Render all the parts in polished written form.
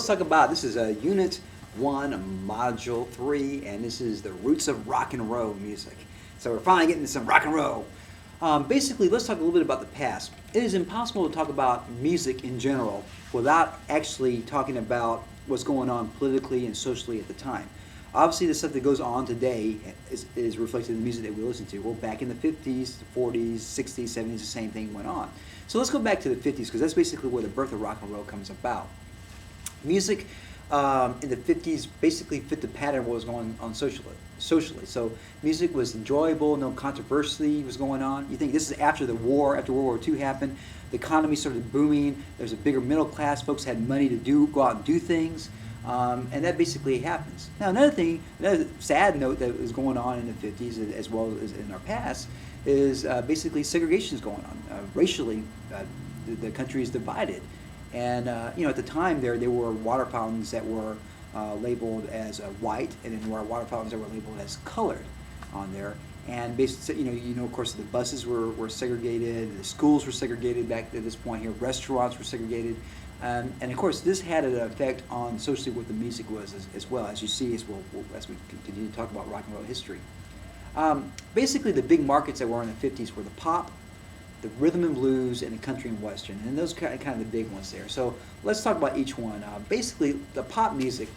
let's talk about, this is a Unit 1, Module 3, and this is the roots of rock and roll music. So we're finally getting to some rock and roll. Basically, let's talk a little bit about the past. It is impossible to talk about music in general without actually talking about what's going on politically and socially at the time. Obviously, the stuff that goes on today is reflected in the music that we listen to. Well, back in the 50s, the 40s, 60s, 70s, the same thing went on. So let's go back to the 50s, because that's basically where the birth of rock and roll comes about. Music in the 50s basically fit the pattern of what was going on socially. So music was enjoyable, no controversy was going on. You think this is after the war, after World War II happened, the economy started booming, there's a bigger middle class, folks had money to go out and do things, and that basically happens. Now another sad note that was going on in the 50s as well as in our past is basically segregation is going on. Racially, the country is divided. And at the time there were water fountains that were labeled as white, and then there were water fountains that were labeled as colored on there. And basically, of course, the buses were segregated, the schools were segregated back at this point here, restaurants were segregated. And of course, this had an effect on socially what the music was as well, as you see as we continue to talk about rock and roll history. Basically, the big markets that were in the 50s were the pop, the rhythm and blues, and the country and western, and those are kind of the big ones there. So let's talk about each one. Basically, the pop music,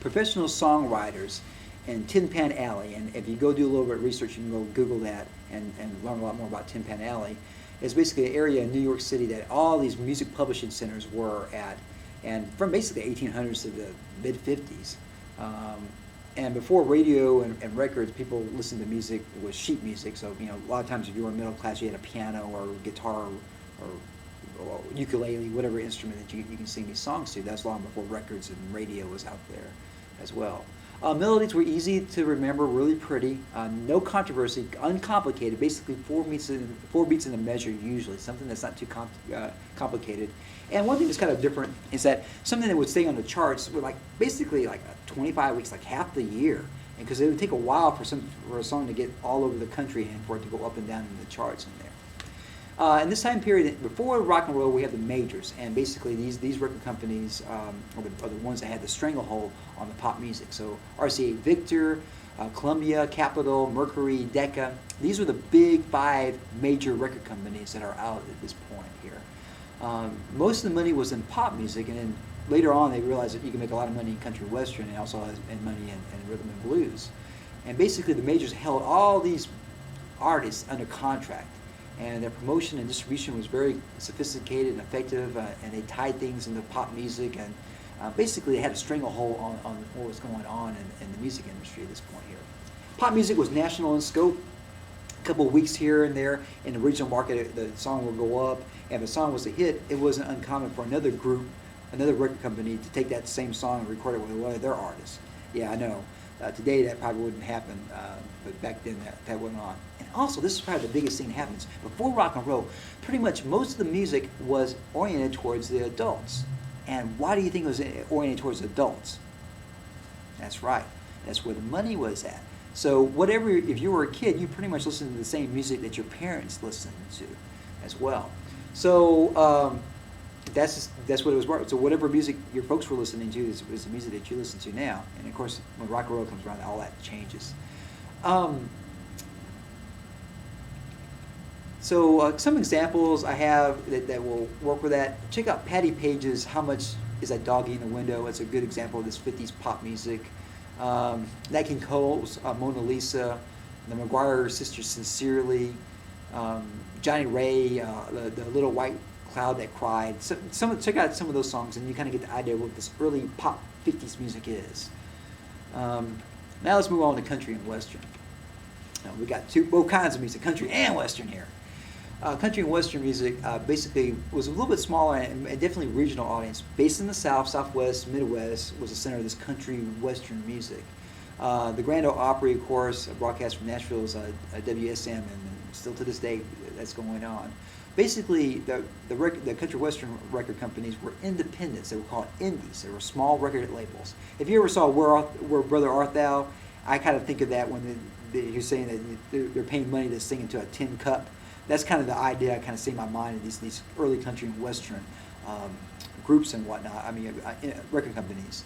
professional songwriters in Tin Pan Alley, and if you go do a little bit of research, you can go Google that and learn a lot more about Tin Pan Alley. It's basically an area in New York City that all these music publishing centers were at, and from basically the 1800s to the mid-50s. And before radio and records, people listened to music with sheet music. So, a lot of times if you were middle class, you had a piano or guitar or ukulele, whatever instrument that you can sing these songs to. That's long before records and radio was out there as well. Melodies were easy to remember, really pretty, no controversy, uncomplicated, basically four beats in a measure usually, something that's not too complicated. And one thing that's kind of different is that something that would stay on the charts would basically 25 weeks, like half the year, because it would take a while for a song to get all over the country and for it to go up and down in the charts in there. In this time period, before rock and roll, we have the majors, and basically these record companies are the ones that had the stranglehold on the pop music. So RCA Victor, Columbia, Capitol, Mercury, Decca. These are the big 5 major record companies that are out at this point here. Most of the money was in pop music, and then later on they realized that you can make a lot of money in country western and also money in rhythm and blues. And basically the majors held all these artists under contract, and their promotion and distribution was very sophisticated and effective, and they tied things into pop music, and basically they had a stranglehold on what was going on in the music industry at this point here. Pop music was national in scope. A couple of weeks here and there in the regional market, the song would go up, and if a song was a hit, it wasn't uncommon for another group, another record company, to take that same song and record it with one of their artists. Yeah, I know. Today that probably wouldn't happen, but back then that went on. And also, this is probably the biggest thing that happens. Before rock and roll, pretty much most of the music was oriented towards the adults. And why do you think it was oriented towards adults? That's right. That's where the money was at. So if you were a kid, you pretty much listened to the same music that your parents listened to as well. So that's what it was about. So whatever music your folks were listening to is the music that you listen to now. And of course, when rock and roll comes around, all that changes. So some examples I have that will work with that. Check out Patti Page's "How Much Is That Doggie in the Window?" It's a good example of this 50s pop music. Nat King Cole's "Mona Lisa," the McGuire sisters "Sincerely," Johnnie Ray, the Little White Cloud That Cried. Check out some of those songs, and you kind of get the idea of what this early pop 50s music is. Now let's move on to country and western. We got both kinds of music, country and western here. Country and western music basically was a little bit smaller and definitely regional audience. Based in the South, Southwest, Midwest was the center of this country western music. The Grand Ole Opry, of course, broadcast from Nashville, is WSM, and still to this day that's going on. Basically, the country western record companies were independents. They were called indies. They were small record labels. If you ever saw Where Brother Art Thou, I kind of think of that when you're saying that they're paying money to sing into a tin cup. That's kind of the idea I kind of see in my mind of these early country and western groups and whatnot. I mean, record companies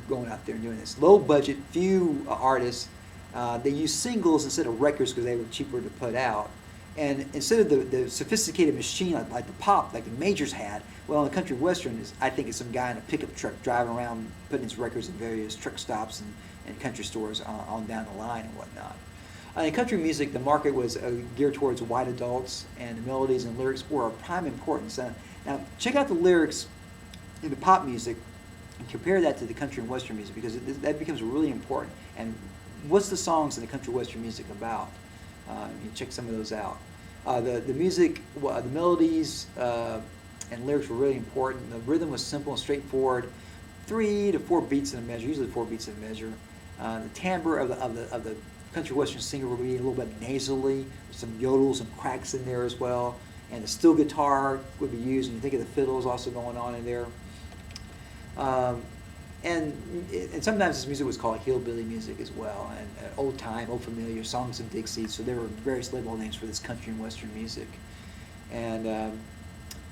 going out there and doing this. Low budget, few artists. They use singles instead of records because they were cheaper to put out. And instead of the sophisticated machine like the pop, like the majors had, well, in the country western, I think it's some guy in a pickup truck driving around putting his records in various truck stops and country stores on down the line and whatnot. In country music, the market was geared towards white adults, and the melodies and lyrics were of prime importance. Now, check out the lyrics in the pop music and compare that to the country and western music, because that becomes really important. And what's the songs in the country western music about? You check some of those out. The music, the melodies and lyrics were really important. The rhythm was simple and straightforward, 3 to 4 beats in a measure, usually 4 beats in a measure. The timbre of the country western singer would be a little bit nasally, with some yodels and cracks in there as well. And the steel guitar would be used, and you think of the fiddles also going on in there. And sometimes this music was called hillbilly music as well, and old time, old familiar, songs of Dixie. So there were various label names for this country and western music. And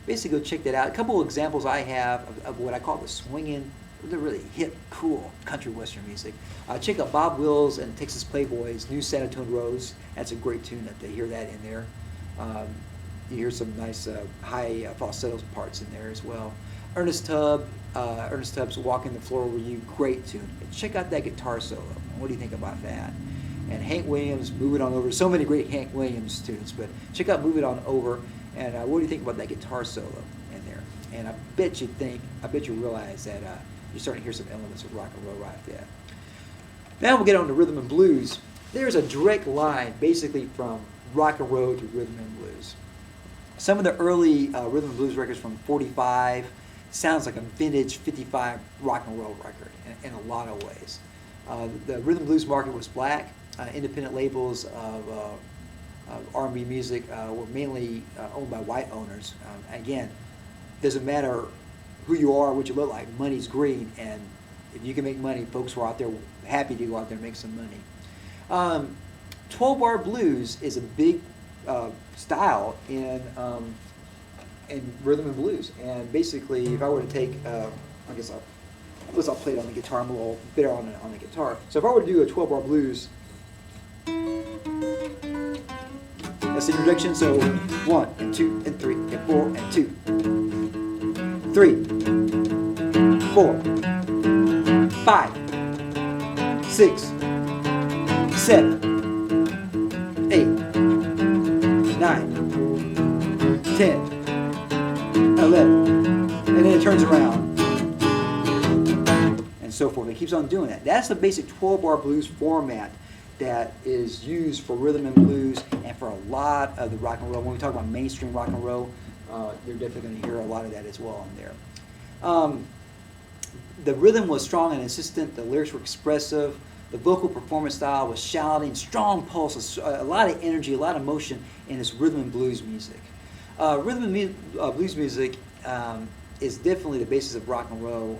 basically, go check that out. A couple of examples I have of what I call the swinging, the really hip, cool country western music. Check out Bob Wills and Texas Playboys' New Sanatone Rose. That's a great tune. That they hear that in there. You hear some nice high falsetto parts in there as well. Ernest Tubbs' Walking the Floor With You, great tune. And check out that guitar solo. What do you think about that? And Hank Williams, Move It On Over. So many great Hank Williams tunes, but check out Move It On Over. And what do you think about that guitar solo in there? And I bet you realize that you're starting to hear some elements of rock and roll right there. Now we'll get on to rhythm and blues. There's a direct line basically from rock and roll to rhythm and blues. Some of the early rhythm and blues records from 45 sounds like a vintage 55 rock and roll record in a lot of ways. The rhythm and blues market was black. Independent labels of R&B music were mainly owned by white owners. Again, doesn't matter who you are, what you look like, money's green, and if you can make money, folks were out there happy to go out there and make some money. 12-bar blues is a big style in rhythm and blues, and basically, if I were to take, I guess I'll play it on the guitar. I'm a little better on the guitar. So if I were to do a 12-bar blues, that's the introduction. So 1 and 2 and 3 and 4 and 2, 3, 4, 5, 6, 7, 8, 9, 10. 11, and then it turns around, and so forth. It keeps on doing that. That's the basic 12-bar blues format that is used for rhythm and blues and for a lot of the rock and roll. When we talk about mainstream rock and roll, you're definitely going to hear a lot of that as well in there. The rhythm was strong and insistent. The lyrics were expressive. The vocal performance style was shouting, strong pulses, a lot of energy, a lot of motion in this rhythm and blues music. Rhythm and blues music is definitely the basis of rock and roll,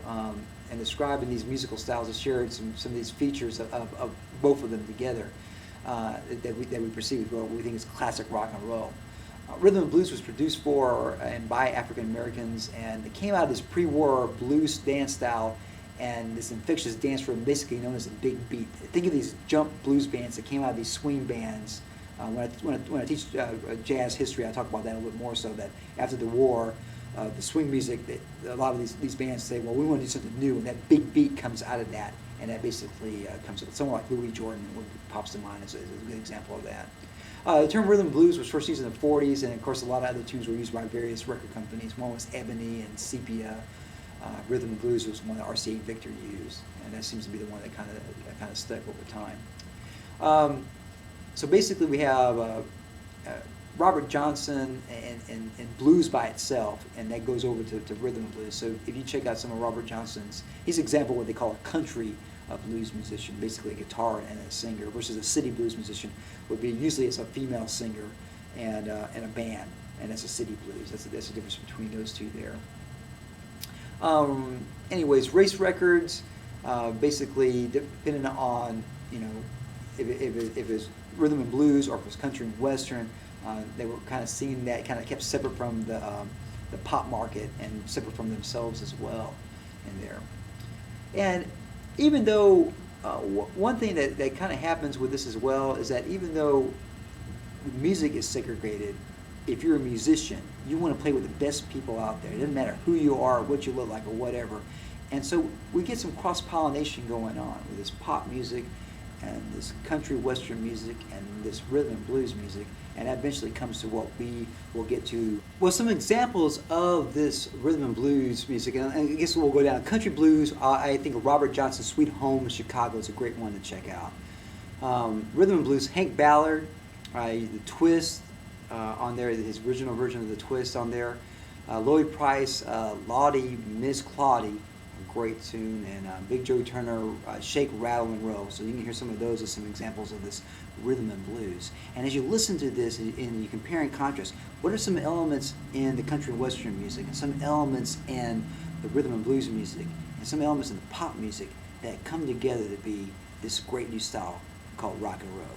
and described in these musical styles has shared some of these features of both of them together that we perceive as what we think is classic rock and roll. Rhythm and blues was produced for and by African Americans, and it came out of this pre-war blues dance style and this infectious dance rhythm, basically known as a big beat. Think of these jump blues bands that came out of these swing bands. When I teach jazz history, I talk about that a little bit more, so that after the war, the swing music, a lot of these bands say, well, we want to do something new, and that big beat comes out of that, and that basically comes up. Someone like Louis Jordan pops to mind as a good example of that. The term rhythm and blues was first used in the 40s, and of course a lot of other tunes were used by various record companies. One was Ebony and Sepia. Rhythm and blues was one that RCA Victor used, and that seems to be the one that kind of stuck over time. So basically we have Robert Johnson and blues by itself, and that goes over to rhythm and blues. So if you check out some of Robert Johnson's, he's an example of what they call a country blues musician, basically a guitar and a singer, versus a city blues musician would be usually it's a female singer and a band, and that's a city blues. That's the difference between those two there. Anyways, race records, basically depending on, if it was rhythm and blues or if it was country and western, they were kind of seeing that kind of kept separate from the pop market and separate from themselves as well in there. And even though one thing that kind of happens with this as well is that even though music is segregated, if you're a musician, you want to play with the best people out there. It doesn't matter who you are, what you look like, or whatever. And so we get some cross-pollination going on with this pop music and this country western music and this rhythm and blues music, and that eventually comes to what we will get to. Well, some examples of this rhythm and blues music, and I guess we'll go down. Country blues, I think of Robert Johnson's Sweet Home in Chicago is a great one to check out. Rhythm and blues, Hank Ballard, the Twist on there, his original version of the Twist on there. Lloyd Price, Lawdy, Miss Clawdy, a great tune, and Big Joe Turner, Shake, Rattle, and Roll. So you can hear some of those as some examples of this rhythm and blues. And as you listen to this and you compare and contrast, what are some elements in the country and western music, and some elements in the rhythm and blues music, and some elements in the pop music that come together to be this great new style called rock and roll?